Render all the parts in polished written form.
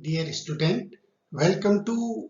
Dear student, welcome to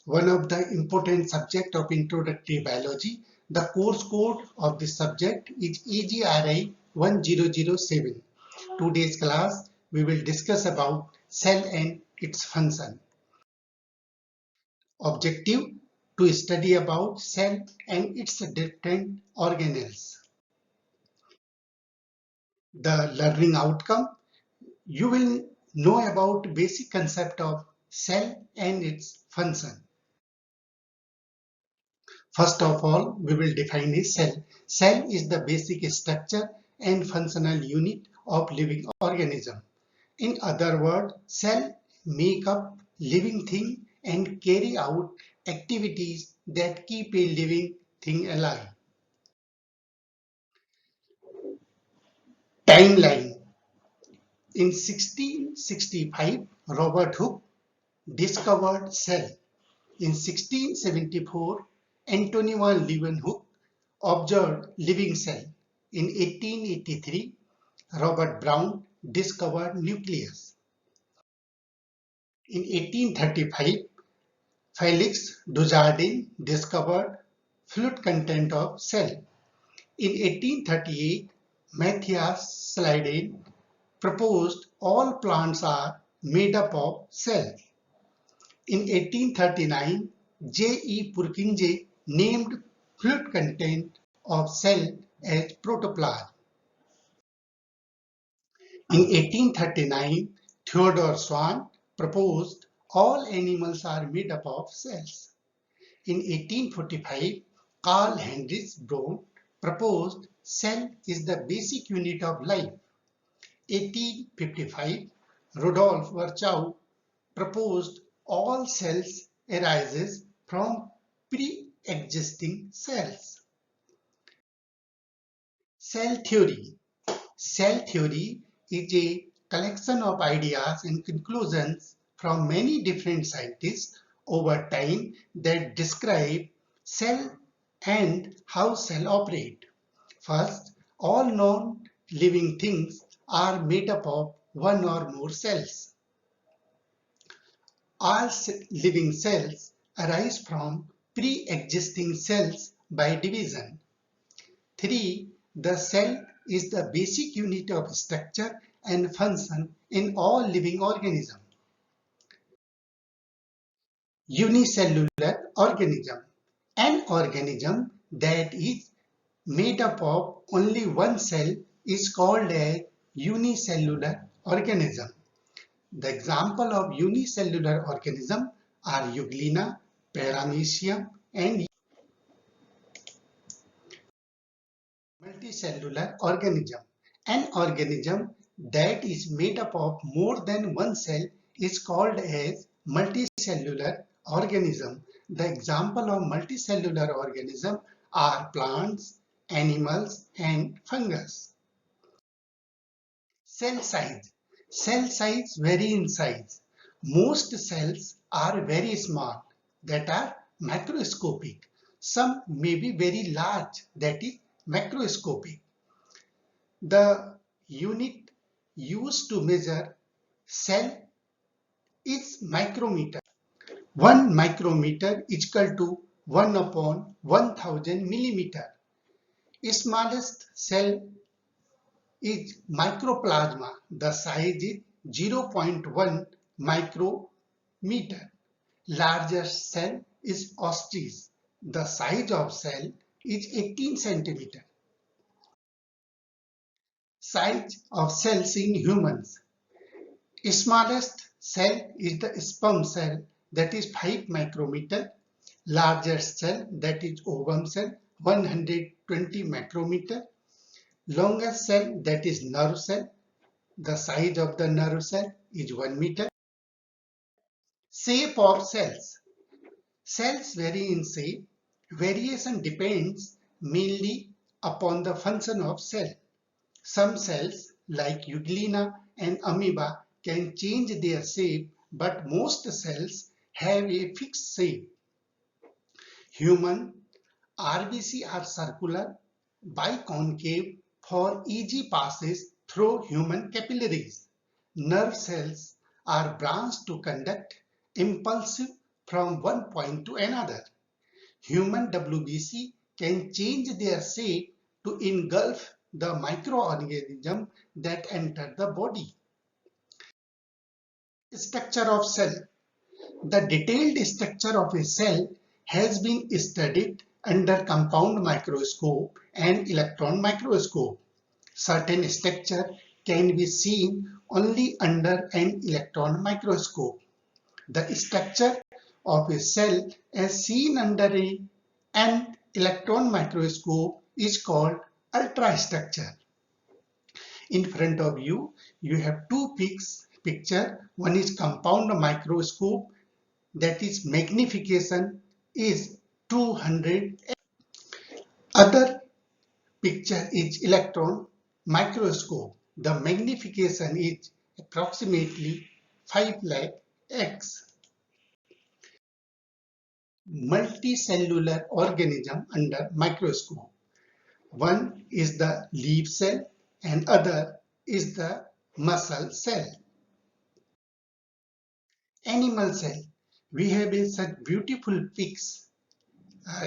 one of the important subject of introductory biology. The course code of this subject is AGRI 1007. Today's class we will discuss about cell and its function. Objective to study about cell and its different organelles. The learning outcome, you will know about basic concept of cell and its function. First of all, we will define a cell. Cell is the basic structure and functional unit of living organism. In other words, cell make up living thing and carry out activities that keep a living thing alive. Timeline. In 1665, Robert Hooke discovered cell. In 1674, Antony van Leeuwenhoek observed living cell. In 1883, Robert Brown discovered nucleus. In 1835, Felix Dujardin discovered fluid content of cell. In 1838, Matthias Slidell proposed all plants are made up of cells. In 1839, J. E. Purkinje named fluid content of cell as protoplasm. In 1839, Theodor Schwann proposed all animals are made up of cells. In 1845, Karl Heinrich Braun proposed cell is the basic unit of life. 1855, Rudolf Virchow proposed all cells arises from pre-existing cells. Cell theory. Cell theory is a collection of ideas and conclusions from many different scientists over time that describe cell and how cell operate. First, all known living things are made up of one or more cells. All living cells arise from pre-existing cells by division. 3. The cell is the basic unit of structure and function in all living organisms. Unicellular organism. An organism that is made up of only one cell is called a unicellular organism. The example of unicellular organism are Euglena, Paramecium, and multicellular organism. An organism that is made up of more than one cell is called as multicellular organism. The example of multicellular organism are plants, animals, and fungus. Cell size. Cell size vary in size. Most cells are very small, that are macroscopic. Some may be very large, that is macroscopic. The unit used to measure cell is micrometer. 1 micrometer is equal to 1 upon 1000 millimeter. Smallest cell is microplasma. The size is 0.1 micrometer. Largest cell is ostrich. The size of cell is 18 centimeter. Size of cells in humans. Smallest cell is the sperm cell, that is 5 micrometer. Largest cell, that is ovum cell, 120 micrometer. Longest cell, that is nerve cell. The size of the nerve cell is 1 meter. Shape of cells. Cells vary in shape. Variation depends mainly upon the function of cell. Some cells, like Euglena and amoeba, can change their shape, but most cells have a fixed shape. Human RBC are circular, biconcave for easy passes through human capillaries. Nerve cells are branched to conduct impulsive from one point to another. Human WBC can change their shape to engulf the microorganism that enter the body. Structure of cell. The detailed structure of a cell has been studied under compound microscope and electron microscope. Certain structure can be seen only under an electron microscope. The structure of a cell as seen under an electron microscope is called ultrastructure. In front of you, you have two picture. One is compound microscope, that is magnification is 200. Other picture is electron microscope. The magnification is approximately 5 lakh x. Multicellular organism under microscope. One is the leaf cell and other is the muscle cell. Animal cell. We have such beautiful pics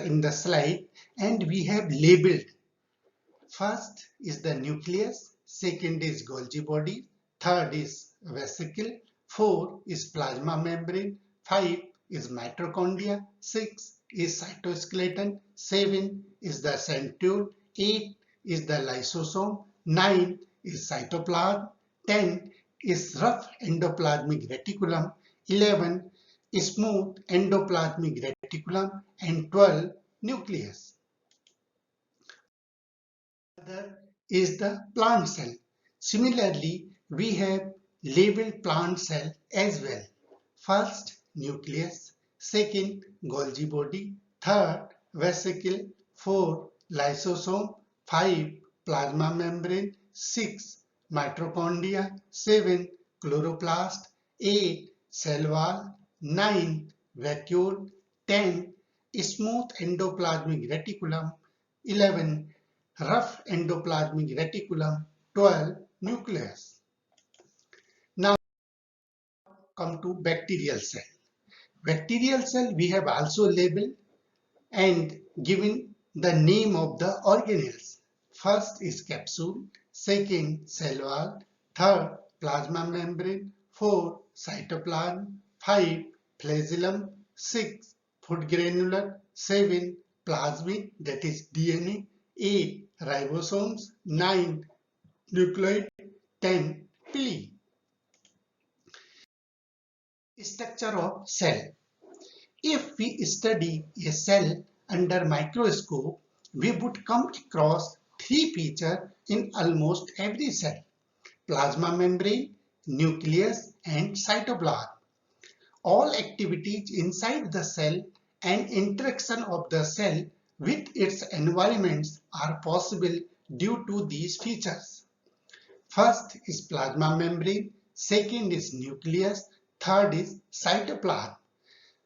in the slide, and we have labeled. First is the nucleus, second is Golgi body, third is vesicle, four is plasma membrane, five is mitochondria, six is cytoskeleton, seven is the centriole, eight is the lysosome, nine is cytoplasm, 10 is rough endoplasmic reticulum, 11 is smooth endoplasmic reticulum, and 12 nucleus. Other is the plant cell. Similarly, we have labeled plant cell as well. First, nucleus. Second, Golgi body. Third, vesicle. Four, lysosome. Five, plasma membrane. Six, mitochondria. Seven, chloroplast. Eight, cell wall. Nine, vacuole. 10, smooth endoplasmic reticulum. 11, rough endoplasmic reticulum, 12 nucleus. Now come to bacterial cell. Bacterial cell we have also labeled and given the name of the organelles. First is capsule, second cell wall, third plasma membrane, four cytoplasm, five flagellum, six food granular, seven plasmid, that is DNA, eight ribosomes, nine nucleoid, 10 pili. Structure of cell. If we study a cell under microscope, we would come across three features in almost every cell: plasma membrane, nucleus, and cytoplasm. All activities inside the cell and interaction of the cell with its environments are possible due to these features. First is plasma membrane, second is nucleus, third is cytoplasm.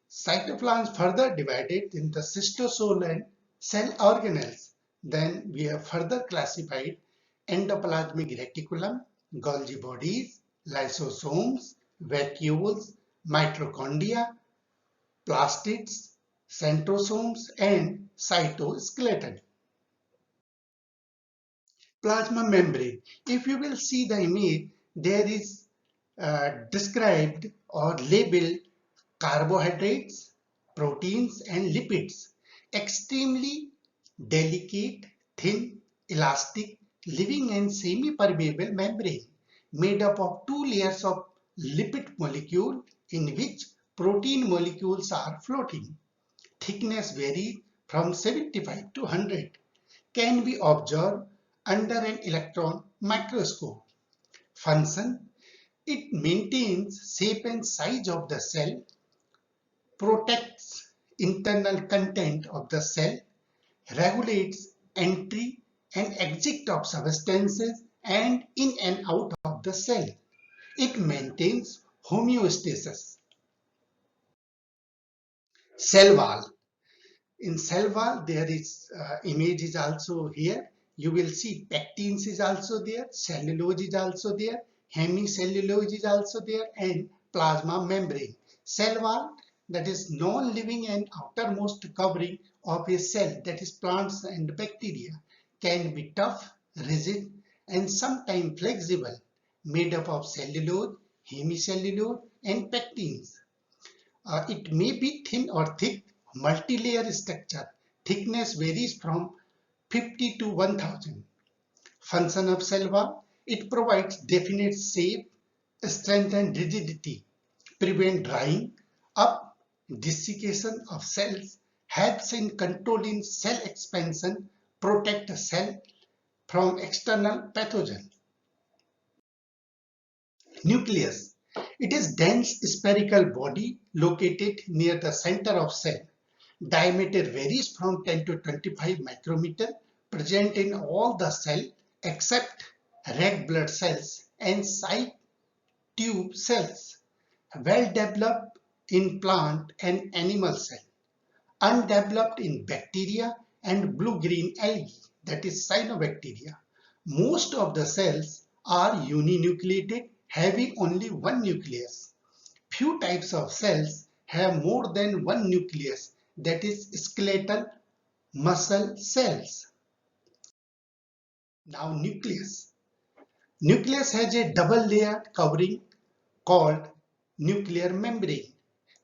Cytoplasm is further divided into cytosol and cell organelles. Then we have further classified endoplasmic reticulum, Golgi bodies, lysosomes, vacuoles, mitochondria, plastids, centrosomes, and cytoskeleton. Plasma membrane. If you will see the image, there is described or labeled carbohydrates, proteins, and lipids. Extremely delicate, thin, elastic, living and semi-permeable membrane made up of two layers of lipid molecule in which protein molecules are floating. Thickness varies from 75 to 100. Can be observed under an electron microscope. Function: it maintains shape and size of the cell, protects internal content of the cell, regulates entry and exit of substances and in and out of the cell. It maintains homeostasis. Cell wall. In cell wall, there is image is also here. You will see pectins is also there, cellulose is also there, hemicellulose is also there, and plasma membrane. Cell wall, that is non-living and outermost covering of a cell, that is plants and bacteria, can be tough, rigid, and sometimes flexible, made up of cellulose, hemicellulose, and pectins. It may be thin or thick, multi-layer structure. Thickness varies from 50 to 1000. Function of cell wall: it provides definite shape, strength and rigidity, prevent drying up, desiccation of cells, helps in controlling cell expansion, protect the cell from external pathogen. Nucleus. It is dense spherical body located near the center of cell. Diameter varies from 10 to 25 micrometer, present in all the cell except red blood cells and side tube cells. Well developed in plant and animal cell. Undeveloped in bacteria and blue-green algae, that is cyanobacteria. Most of the cells are uninucleated, having only one nucleus. Few types of cells have more than one nucleus, that is skeletal muscle cells. Now nucleus. Nucleus has a double layer covering called nuclear membrane.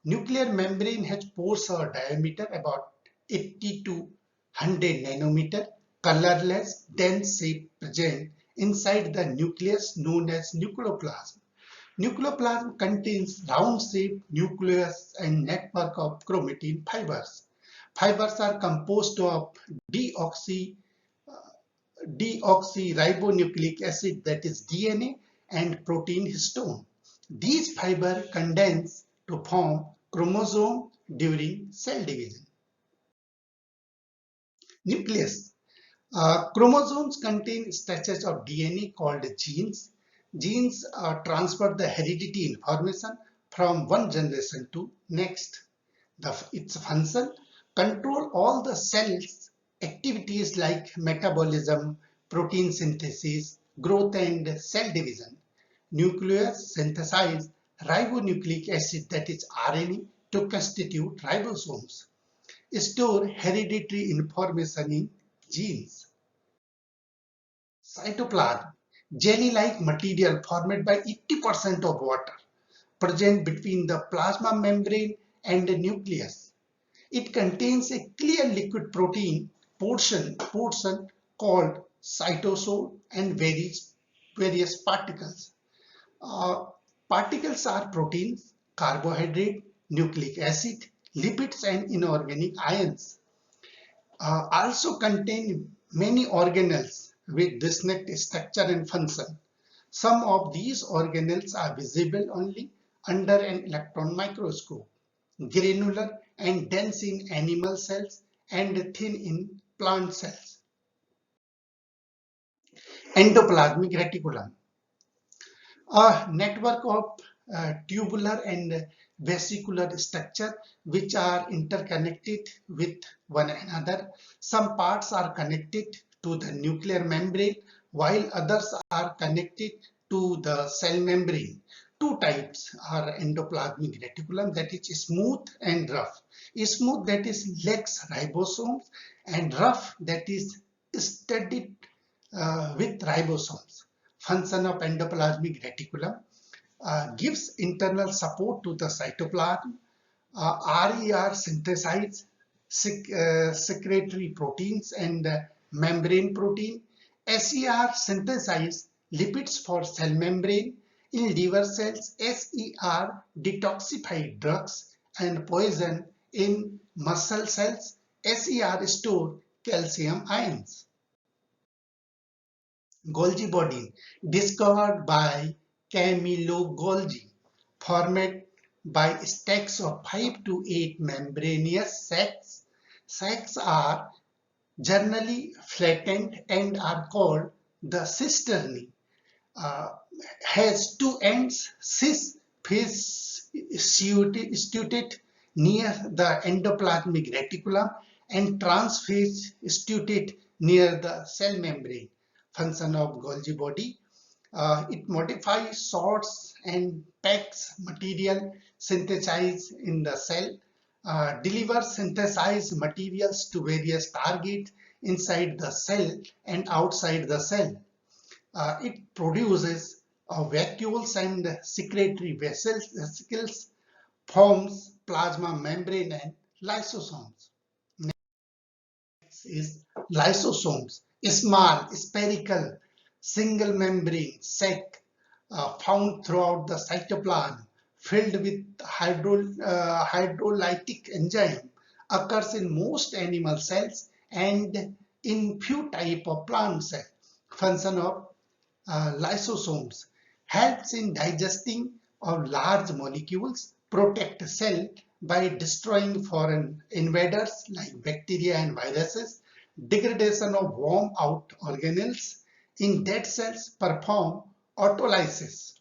Nuclear membrane has pores or diameter about 80 to 100 nanometer, colorless, dense shape present inside the nucleus known as nucleoplasm. Nucleoplasm contains round-shaped nucleus and network of chromatin fibers. Fibers are composed of deoxy deoxyribonucleic acid, that is DNA, and protein histone. These fibers condense to form chromosome during cell division. Nucleus. Chromosomes contain structures of DNA called genes. Genes transfer the heredity information from one generation to next. Its function: control all the cell's activities like metabolism, protein synthesis, growth and cell division. Nucleus synthesize ribonucleic acid, that is RNA, to constitute ribosomes. Store hereditary information in genes. Cytoplasm, jelly-like material formed by 80% of water, present between the plasma membrane and the nucleus. It contains a clear liquid protein portion called cytosol and various particles. Uh, Particles are proteins, carbohydrate, nucleic acid, lipids and inorganic ions. Also contain many organelles with distinct structure and function. Some of these organelles are visible only under an electron microscope, granular and dense in animal cells and thin in plant cells. Endoplasmic reticulum, a network of tubular and vesicular structure which are interconnected with one another. Some parts are connected to the nuclear membrane while others are connected to the cell membrane. Two types are endoplasmic reticulum, that is smooth and rough. Smooth, that is lacks ribosomes, and rough, that is studded with ribosomes. Function of endoplasmic reticulum: gives internal support to the cytoplasm. RER synthesize secretory proteins and membrane protein. SER synthesize lipids for cell membrane. In liver cells, SER detoxify drugs and poison. In muscle cells, SER store calcium ions. Golgi body, discovered by Camillo Golgi, formed by stacks of 5 to 8 membranous sacs. Sacs are generally flattened and are called the cisternae. Uh, has two ends, cis face situated near the endoplasmic reticulum and trans face situated near the cell membrane. Function of Golgi body: it modifies, sorts and packs material synthesized in the cell, delivers synthesized materials to various targets inside the cell and outside the cell. It produces vacuoles and secretory vesicles, forms plasma membrane and lysosomes. Next is lysosomes, small, spherical, single membrane sac found throughout the cytoplasm, filled with hydrolytic enzyme, occurs in most animal cells and in few type of plant cells. Function of lysosomes helps in digesting of large molecules, protect cell by destroying foreign invaders like bacteria and viruses, degradation of warm out organelles in dead cells, perform autolysis.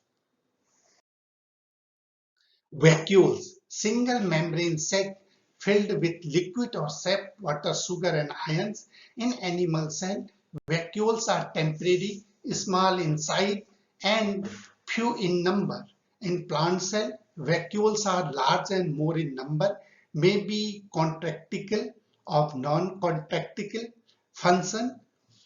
Vacuoles, single membrane sac filled with liquid or sap, water, sugar and ions. In animal cell, vacuoles are temporary, small in size and few in number. In plant cell, vacuoles are large and more in number, may be contractical or non-contractical. Function: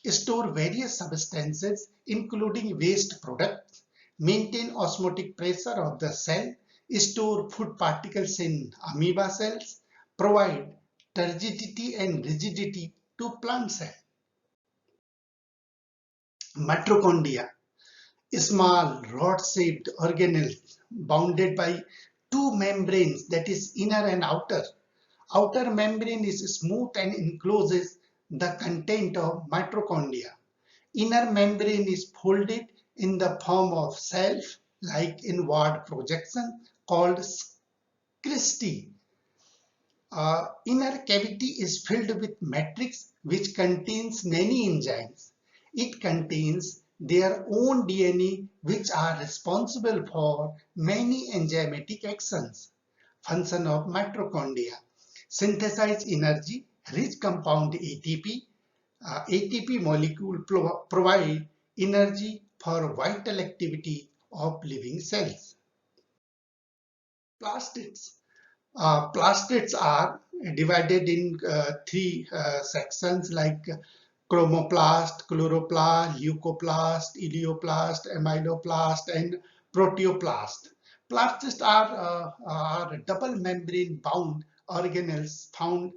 store various substances including waste products, maintain osmotic pressure of the cell, store food particles in amoeba cells, provide turgidity and rigidity to plant cells. Mitochondria, small rod-shaped organelles bounded by two membranes, that is inner and outer. Outer membrane is smooth and encloses the content of mitochondria. Inner membrane is folded in the form of self, like inward projection, called cristae. Inner cavity is filled with matrix which contains many enzymes. It contains their own DNA which are responsible for many enzymatic actions. Function of mitochondria: synthesize energy, rich compound ATP. ATP molecule provide energy for vital activity of living cells. Plastids. Plastids are divided in three sections like chromoplast, chloroplast, leucoplast, ileoplast, amyloplast, and proteoplast. Plastids are double membrane bound organelles found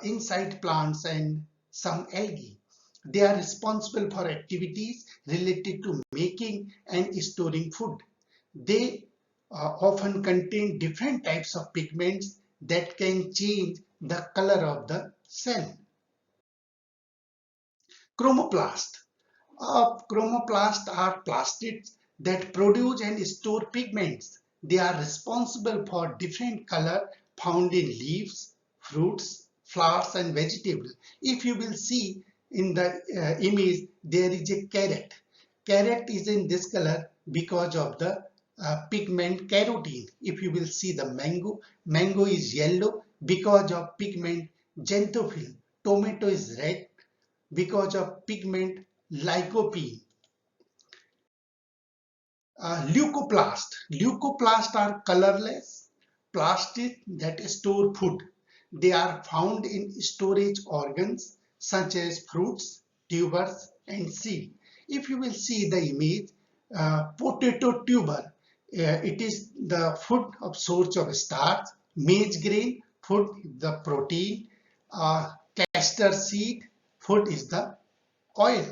inside plants and some algae. They are responsible for activities related to making and storing food. They often contain different types of pigments that can change the color of the cell. Chromoplast. Chromoplasts are plastids that produce and store pigments. They are responsible for different color found in leaves, fruits, flowers and vegetables. If you will see in the image, there is a carrot. Carrot is in this color because of the pigment carotene. If you will see the mango, mango is yellow because of pigment xanthophyll. Tomato is red because of pigment lycopene. Leucoplast. Leucoplasts are colorless plastids that store food. They are found in storage organs such as fruits, tubers, and seed. If you will see the image, potato tuber, it is the food of source of starch. Maize grain, food, the protein. Castor seed, food is the oil.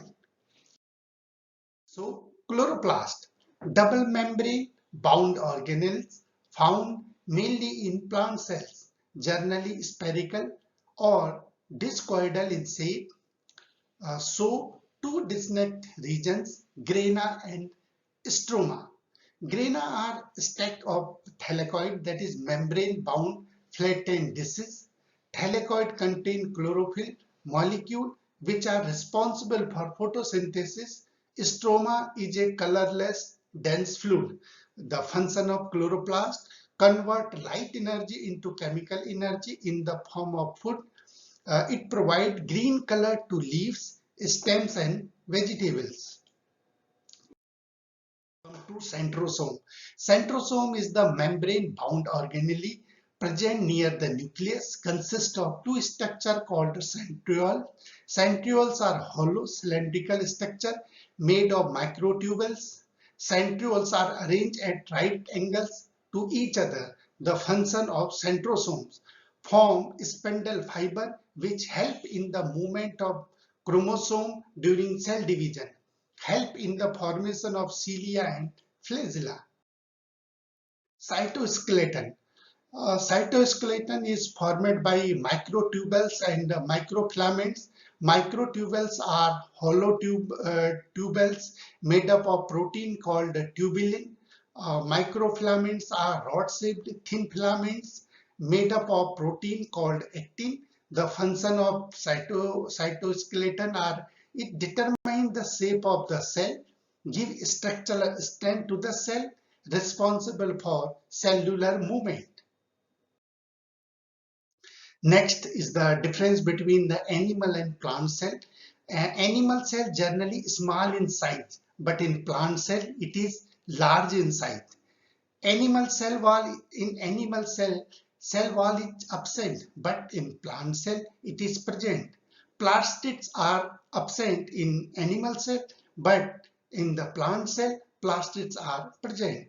So, chloroplast, double membrane bound organelles found mainly in plant cells, generally spherical or discoidal in shape. So, two distinct regions, grana and stroma. Grana are stack of thylakoid, that is membrane bound flattened discs. Thylakoid contain chlorophyll molecule which are responsible for photosynthesis. Stroma is a colorless dense fluid. The function of chloroplast: convert light energy into chemical energy in the form of food. It provides green color to leaves, stems and vegetables. To centrosome. Centrosome is the membrane-bound organelle present near the nucleus, consists of two structures called centriole. Centrioles are hollow cylindrical structure made of microtubules. Centrioles are arranged at right angles to each other. The function of centrosomes form spindle fiber which help in the movement of chromosome during cell division, help in the formation of cilia and flagella. Cytoskeleton. Cytoskeleton is formed by microtubules and microfilaments. Microtubules are hollow tubules made up of protein called tubulin. Microfilaments are rod-shaped thin filaments made up of protein called actin. The function of cytoskeleton are it determines the shape of the cell, give structural strength to the cell, responsible for cellular movement. Next is the difference between the animal and plant cell. Animal cell generally small in size, but in plant cell it is large in size. Animal cell wall in animal cell wall is absent, but in plant cell it is present. Plastids are absent in animal cell, but in the plant cell plastids are present.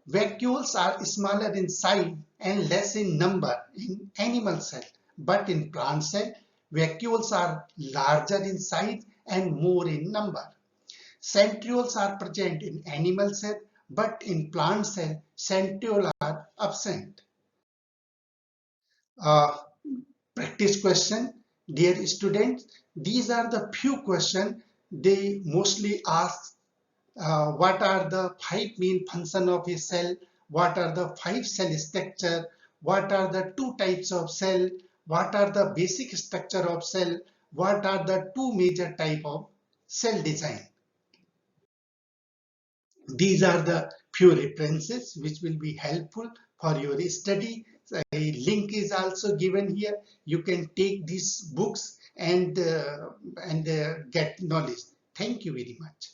Vacuoles are smaller in size and less in number in animal cell, but in plant cell, vacuoles are larger in size and more in number. Centrioles are present in animal cell, but in plant cell, centrioles are absent. Uh, Practice question, dear students, these are the few questions they mostly ask. What are the five main functions of a cell? What are the five cell structure? What are the two types of cell? What are the basic structure of cell? What are the two major type of cell design? These are the few references which will be helpful for your study. A link is also given here. You can take these books and get knowledge. Thank you very much.